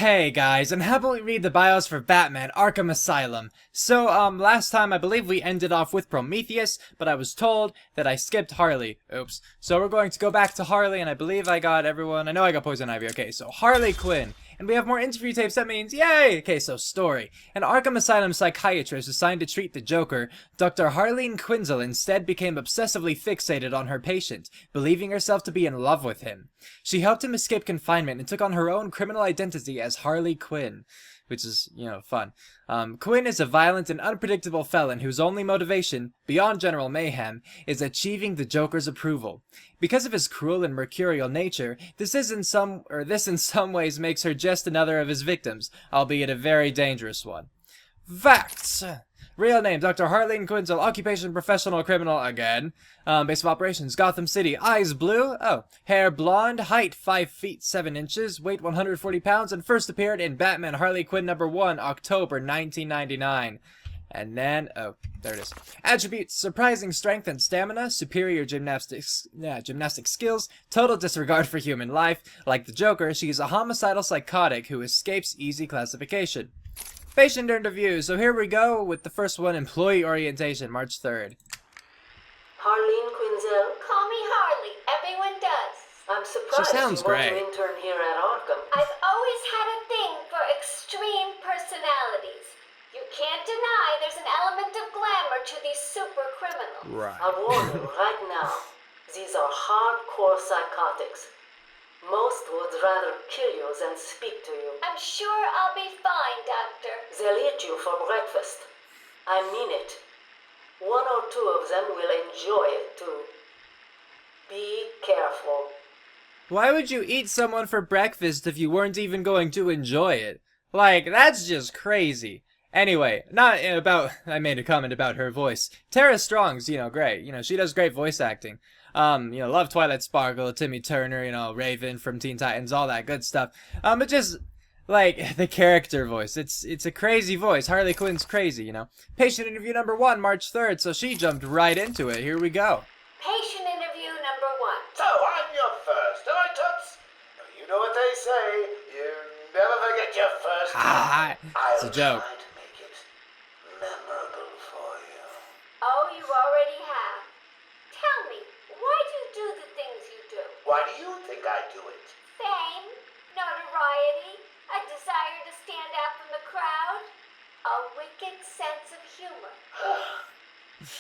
Hey guys, and how about we read the bios for Batman Arkham Asylum? So, last time I believe we ended off with Prometheus, but I was told that I skipped Harley. Oops. So we're going to go back to Harley, and I believe I got everyone. I know I got Poison Ivy. Okay, so Harley Quinn. And we have more interview tapes, that means yay! Okay, so story. An Arkham Asylum psychiatrist assigned to treat the Joker, Dr. Harleen Quinzel instead became obsessively fixated on her patient, believing herself to be in love with him. She helped him escape confinement and took on her own criminal identity as Harley Quinn, which is, fun. Quinn is a violent and unpredictable felon whose only motivation, beyond general mayhem, is achieving the Joker's approval. Because of his cruel and mercurial nature, this in some ways makes her just another of his victims, albeit a very dangerous one. Facts! Real name, Dr. Harleen Quinzel, occupation, professional criminal, again. Base of operations, Gotham City, eyes blue, hair blonde, height 5 feet 7 inches, weight 140 pounds, and first appeared in Batman Harley Quinn #1, October 1999. And then, there it is. Attributes, surprising strength and stamina, superior gymnastic skills, total disregard for human life. Like the Joker, she is a homicidal psychotic who escapes easy classification. Patient interview, so here we go with the first one, employee orientation, March 3rd. Harleen Quinzel. Call me Harley, everyone does. I'm surprised She sounds you want great. to intern here at Arkham. I've always had a thing for extreme personalities. You can't deny there's an element of glamour to these super criminals. Right. I warn you right now, these are hardcore psychotics. Most would rather kill you than speak to you. I'm sure I'll be fine, Doctor. They'll eat you for breakfast. I mean it. 1 or 2 of them will enjoy it too. Be careful. Why would you eat someone for breakfast if you weren't even going to enjoy it? Like, that's just crazy. Anyway, I made a comment about her voice. Tara Strong's, great. She does great voice acting. Love Twilight Sparkle, Timmy Turner, Raven from Teen Titans, all that good stuff. But just, like, the character voice. It's a crazy voice. Harley Quinn's crazy, Patient interview #1, March 3rd, so she jumped right into it. Here we go. Patient interview #1. So, I'm your first, am I, Toots? You know what they say, you never forget your first Ah, it's a I'll joke. try to make it memorable for you. Oh, you already have. Tell me, why do you do the things you do? Why do you think I do it? Fame, notoriety, a desire to stand out from the crowd, a wicked sense of humor.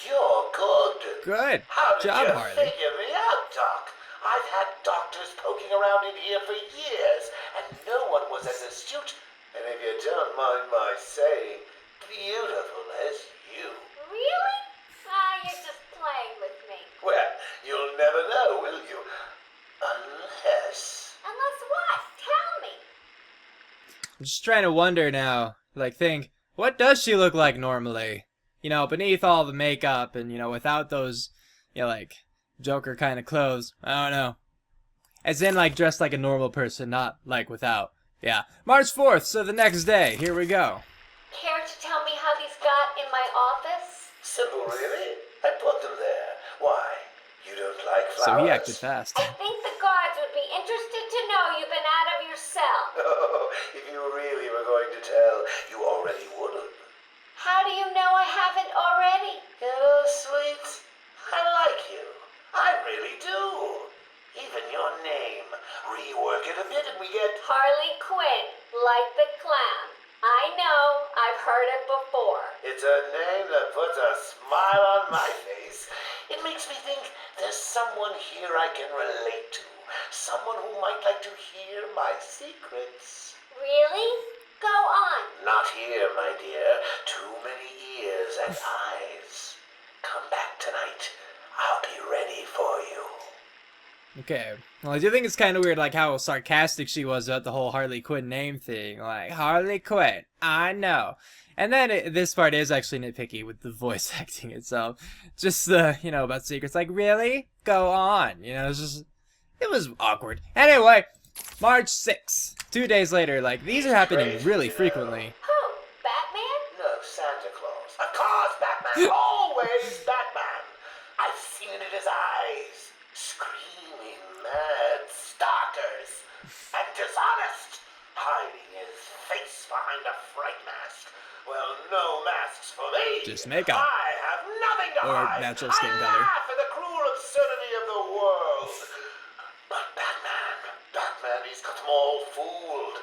You're good. Good How did job, you Harley. figure me out, Doc? I've had doctors poking around in here for years, and no one was as astute, and if you don't mind my saying, beautiful as you. Really? You're just playing with me. Well, you'll never know, will you? Unless... Unless what? Tell me. I'm just trying to wonder now, think, what does she look like normally? Beneath all the makeup and, without those, Joker kind of clothes. I don't know. As in, dressed like a normal person, not, without. Yeah. March 4th, so the next day. Here we go. Care to tell me how these got in my office? Simple, really? I put them there. Why? You don't like flowers? So he acted fast. I think the guards would be interested to know you've been out of your cell. Oh, if you really were going to tell, you already would have. How do you know I haven't already? Hello, sweet. I like you. I really do. Even your name. Rework it a bit and we get... Harley Quinn, like the clown. I know, I've heard it before. It's a name that puts a smile on my face. It makes me think there's someone here I can relate to. Someone who might like to hear my secrets. Really? Go on. Not here, my dear. Too many ears and eyes. Come back tonight. I'll be ready for you. Okay. Well, I do think it's kind of weird, how sarcastic she was about the whole Harley Quinn name thing. Harley Quinn, I know. And then this part is actually nitpicky with the voice acting itself. Just, about secrets. Really? Go on. It was awkward. Anyway, March 6th. 2 days later, these are happening really frequently. Who? Batman? No, Santa Claus. Of course, Batman. Always Batman. I've seen it in his eyes. Screaming mad stalkers. And dishonest. hiding his face behind a fright mask. Well, no masks for me. Just makeup. I have nothing to Or hide. natural skin I color. laugh at the cruel absurdity of the world. But Batman, he's got them all fooled.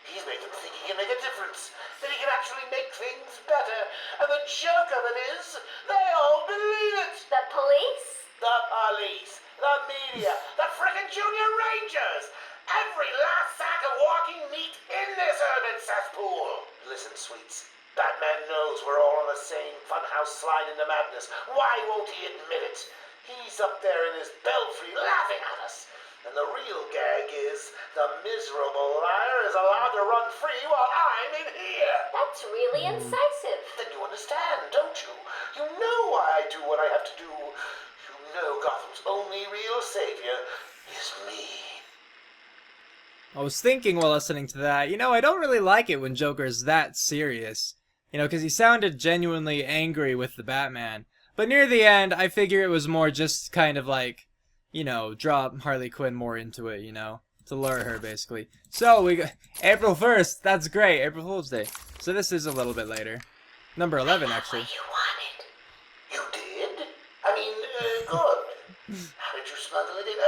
He's made them think he can make a difference, that he can actually make things better. And the joke of it is, they all believe it. The police? The police, the media, the frickin' junior rangers. Every last sack of walking meat in this urban cesspool. Listen, sweets. Batman knows we're all on the same funhouse slide into madness. Why won't he admit it? He's up there in his belfry laughing at us. And the real gag is the miserable liar is allowed to run free while I'm in here. That's really incisive. Then you understand, don't you? You know why I do what I have to do. You know Gotham's only real savior is me. I was thinking while listening to that, I don't really like it when Joker's that serious. Because he sounded genuinely angry with the Batman. But near the end, I figure it was more just kind of like, draw Harley Quinn more into it, to lure her, basically. So, we got April 1st, that's great, April Fool's Day. So this is a little bit later. Number 11, actually. What you wanted. You did? I mean, good. How did you smuggle it in?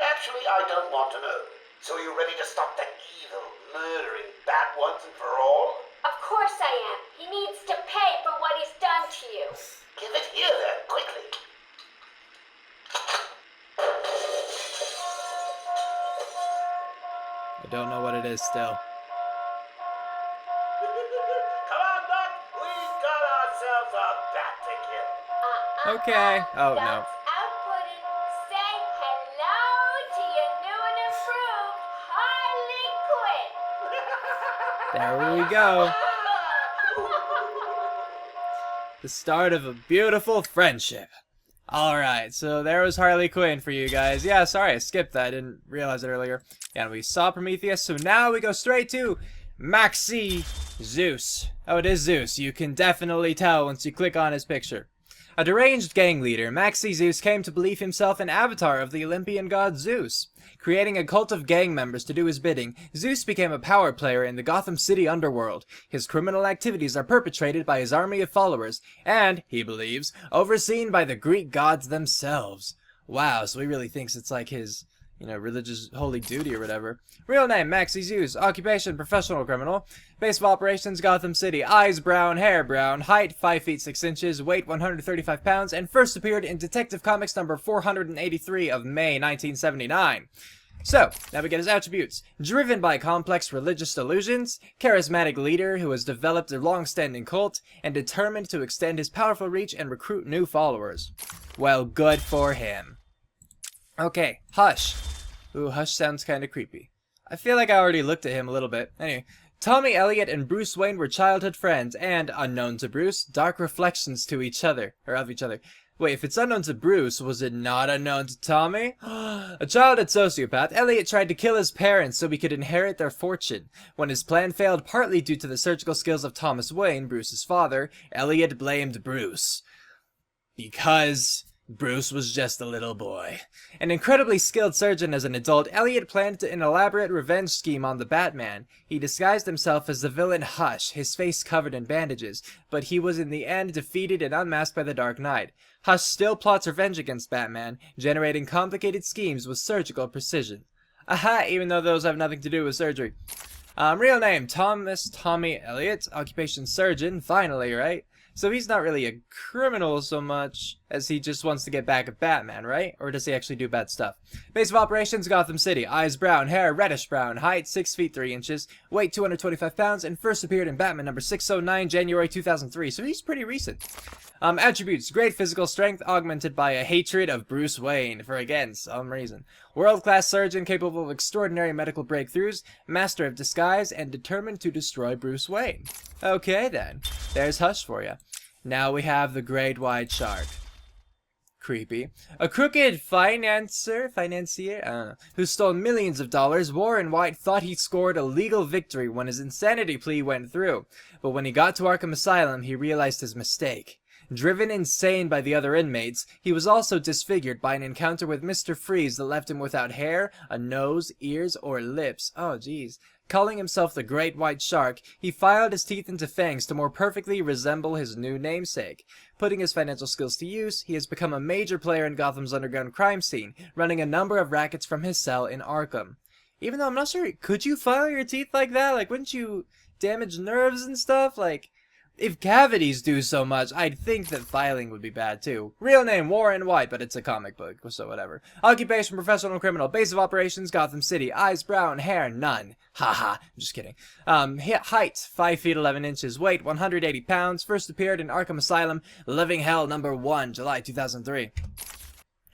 Actually, I don't want to know. So are you ready to stop that evil, murdering bat once and for all? Of course I am. He needs to pay for what he's done to you. Give it here then, quickly. I don't know what it is still. Come on, Doc. We've got ourselves a bat to kill. Okay. Oh, no. That's outputting. Say hello to your new and improved Harley Quinn. There we go. The start of a beautiful friendship. Alright, so there was Harley Quinn for you guys. Yeah, sorry, I skipped that. I didn't realize it earlier. Yeah, and we saw Prometheus, so now we go straight to Maxie Zeus. Oh, it is Zeus. You can definitely tell once you click on his picture. A deranged gang leader, Maxie Zeus came to believe himself an avatar of the Olympian god Zeus. Creating a cult of gang members to do his bidding, Zeus became a power player in the Gotham City underworld. His criminal activities are perpetrated by his army of followers, and, he believes, overseen by the Greek gods themselves. Wow, so he really thinks it's like his, religious holy duty or whatever. Real name, Maxie Zeus. Occupation, professional criminal. Base of operations, Gotham City. Eyes brown, hair brown. Height, 5 feet 6 inches. Weight, 135 pounds. And first appeared in Detective Comics number 483 of May 1979. So, now we get his attributes. Driven by complex religious delusions, charismatic leader who has developed a long-standing cult, and determined to extend his powerful reach and recruit new followers. Well, good for him. Okay, Hush. Ooh, Hush sounds kind of creepy. I feel like I already looked at him a little bit. Anyway, Tommy Elliot and Bruce Wayne were childhood friends, and, unknown to Bruce, dark reflections to each other, or of each other. Wait, if it's unknown to Bruce, was it not unknown to Tommy? A childhood sociopath, Elliot tried to kill his parents so he could inherit their fortune. When his plan failed partly due to the surgical skills of Thomas Wayne, Bruce's father, Elliot blamed Bruce. Because Bruce was just a little boy. An incredibly skilled surgeon as an adult, Elliot planned an elaborate revenge scheme on the Batman. He disguised himself as the villain Hush, his face covered in bandages, but he was in the end defeated and unmasked by the Dark Knight. Hush still plots revenge against Batman, generating complicated schemes with surgical precision. Aha, even though those have nothing to do with surgery. Real name, Tommy Elliot. Occupation, surgeon. Finally, right? So he's not really a criminal so much as he just wants to get back at Batman, right? Or does he actually do bad stuff? Base of operations, Gotham City. Eyes brown, hair reddish brown, height 6 feet 3 inches, weight 225 pounds, and first appeared in Batman number 609, January 2003. So he's pretty recent. Attributes, great physical strength augmented by a hatred of Bruce Wayne, for again, some reason. World-class surgeon capable of extraordinary medical breakthroughs, master of disguise, and determined to destroy Bruce Wayne. Okay then, there's Hush for you. Now we have the Great White Shark. Creepy. A crooked financier, I don't know, who stole millions of dollars, Warren White thought he scored a legal victory when his insanity plea went through. But when he got to Arkham Asylum, he realized his mistake. Driven insane by the other inmates, he was also disfigured by an encounter with Mr. Freeze that left him without hair, a nose, ears, or lips. Oh, geez. Calling himself the Great White Shark, he filed his teeth into fangs to more perfectly resemble his new namesake. Putting his financial skills to use, he has become a major player in Gotham's underground crime scene, running a number of rackets from his cell in Arkham. Even though I'm not sure, could you file your teeth like that? Like, wouldn't you damage nerves and stuff? Like, if cavities do so much, I'd think that filing would be bad too. Real name, Warren White, but it's a comic book, so whatever. Occupation, professional criminal. Base of operations, Gotham City. Eyes, brown, hair, none. Haha, I'm just kidding. Height, 5 feet 11 inches. Weight, 180 pounds. First appeared in Arkham Asylum, Living Hell #1, July 2003.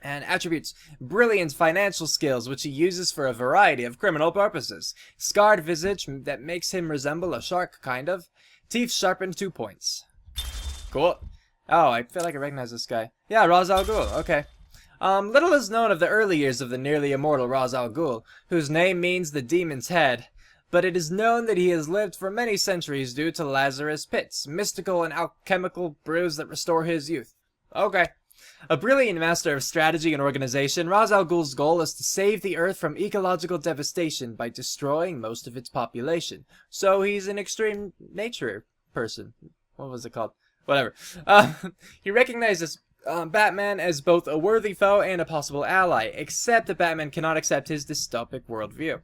And attributes: brilliant financial skills, which he uses for a variety of criminal purposes. Scarred visage that makes him resemble a shark, kind of. Teeth sharpened 2 points. Cool. Oh, I feel like I recognize this guy. Yeah, Ra's al Ghul. Okay. Little is known of the early years of the nearly immortal Ra's al Ghul, whose name means the demon's head. But it is known that he has lived for many centuries due to Lazarus Pits, mystical and alchemical brews that restore his youth. Okay. A brilliant master of strategy and organization, Ra's al Ghul's goal is to save the Earth from ecological devastation by destroying most of its population. So he's an extreme nature person. What was it called? Whatever. He recognizes Batman as both a worthy foe and a possible ally, except that Batman cannot accept his dystopic worldview.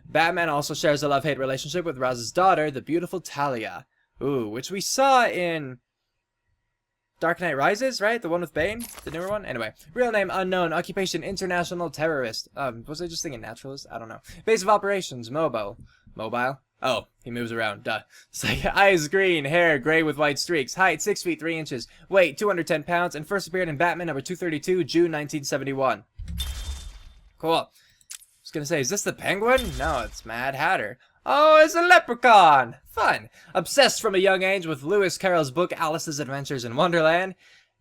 Batman also shares a love-hate relationship with Raz's daughter, the beautiful Talia. Ooh, which we saw in Dark Knight Rises, right? The one with Bane? The newer one? Anyway. Real name unknown. Occupation international terrorist. Was I just thinking naturalist? I don't know. Base of operations, mobile. Mobile? Oh, he moves around. Duh. So, eyes green, hair gray with white streaks. Height 6 feet 3 inches. Weight 210 pounds. And first appeared in Batman #232, June 1971. Cool. I was gonna say, is this the Penguin? No, it's Mad Hatter. Oh, it's a leprechaun! Fun! Obsessed from a young age with Lewis Carroll's book Alice's Adventures in Wonderland,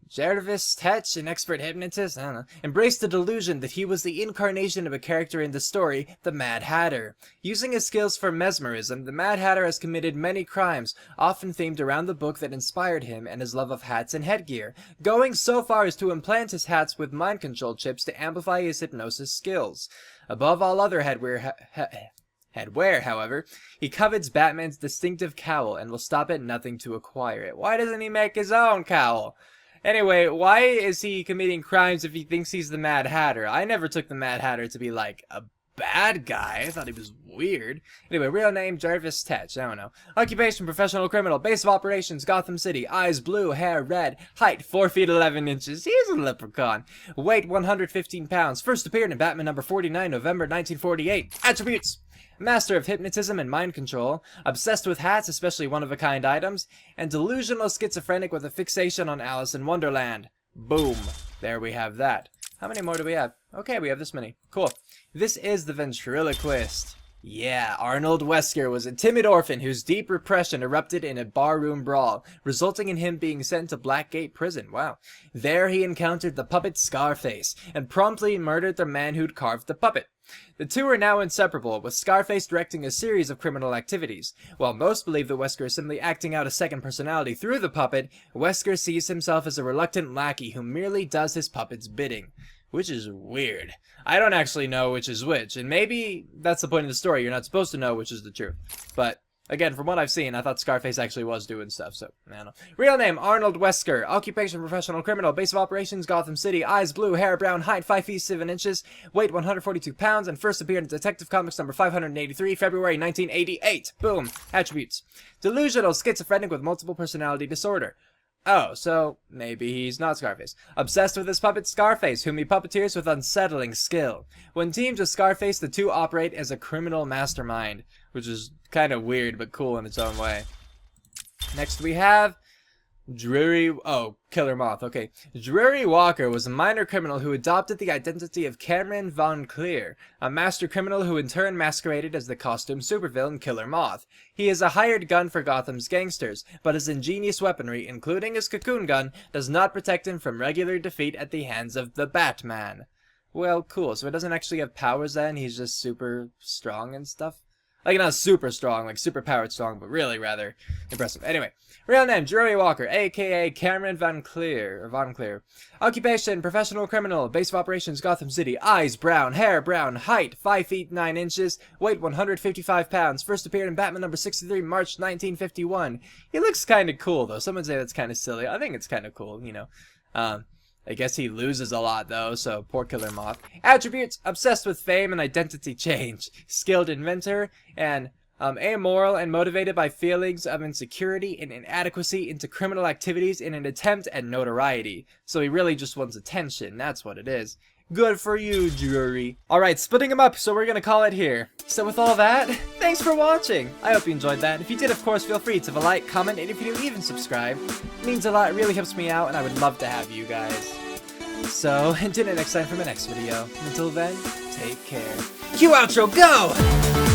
Jervis Tetch, an expert hypnotist, I don't know, embraced the delusion that he was the incarnation of a character in the story, the Mad Hatter. Using his skills for mesmerism, the Mad Hatter has committed many crimes, often themed around the book that inspired him and his love of hats and headgear, going so far as to implant his hats with mind control chips to amplify his hypnosis skills. Above all other headwear, however, he covets Batman's distinctive cowl and will stop at nothing to acquire it. Why doesn't he make his own cowl? Anyway, why is he committing crimes if he thinks he's the Mad Hatter? I never took the Mad Hatter to be, like, a bad guy. I thought he was weird. Anyway, real name, Jervis Tetch. I don't know. Occupation, professional criminal. Base of operations, Gotham City. Eyes blue, hair red. Height 4 feet 11 inches. He's a leprechaun. Weight 115 pounds. First appeared in Batman #49, November 1948. Attributes: master of hypnotism and mind control, obsessed with hats, especially one-of-a-kind items, and delusional schizophrenic with a fixation on Alice in Wonderland. Boom. There we have that. How many more do we have? Okay, we have this many. Cool. This is the Ventriloquist. Yeah, Arnold Wesker was a timid orphan whose deep repression erupted in a barroom brawl, resulting in him being sent to Blackgate Prison. Wow. There he encountered the puppet Scarface, and promptly murdered the man who'd carved the puppet. The two are now inseparable, with Scarface directing a series of criminal activities. While most believe that Wesker is simply acting out a second personality through the puppet, Wesker sees himself as a reluctant lackey who merely does his puppet's bidding. Which is weird. I don't actually know which is which, and maybe that's the point of the story. You're not supposed to know which is the truth. But again, from what I've seen, I thought Scarface actually was doing stuff, so I don't know. Real name, Arnold Wesker. Occupation, professional criminal. Base of operations, Gotham City. Eyes blue, hair brown. Height 5 feet 7 inches. Weight 142 pounds. And first appeared in Detective Comics number 583, February 1988. Boom. Attributes: delusional schizophrenic with multiple personality disorder. Oh, so maybe he's not Scarface. Obsessed with his puppet Scarface, whom he puppeteers with unsettling skill. When teamed with Scarface, the two operate as a criminal mastermind, which is kind of weird but cool in its own way. Next we have Killer Moth. Okay. Drury Walker was a minor criminal who adopted the identity of Cameron Von Clear, a master criminal who in turn masqueraded as the costume supervillain Killer Moth. He is a hired gun for Gotham's gangsters, but his ingenious weaponry, including his cocoon gun, does not protect him from regular defeat at the hands of the Batman. Well, cool. So he doesn't actually have powers then? He's just super strong and stuff? Like, not super strong, like super powered strong, but really rather impressive. Anyway, real name, Jeremy Walker, aka Cameron Von Clear. Occupation, professional criminal. Base of operations, Gotham City. Eyes, brown. Hair, brown. Height, 5 feet 9 inches. Weight, 155 pounds. First appeared in Batman number 63, March 1951. He looks kind of cool, though. Some would say that's kind of silly. I think it's kind of cool, you know. I guess he loses a lot, though, so poor Killer Moth. Attributes, obsessed with fame and identity change. Skilled inventor, and amoral and motivated by feelings of insecurity and inadequacy into criminal activities in an attempt at notoriety. So he really just wants attention, that's what it is. Good for you, jury. Alright, splitting them up, so we're gonna call it here. So with all that, thanks for watching. I hope you enjoyed that. If you did, of course, feel free to leave a like, comment, and if you do, even subscribe. It means a lot, it really helps me out, and I would love to have you guys. So, tune in next time for my next video. Until then, take care. Cue outro, go!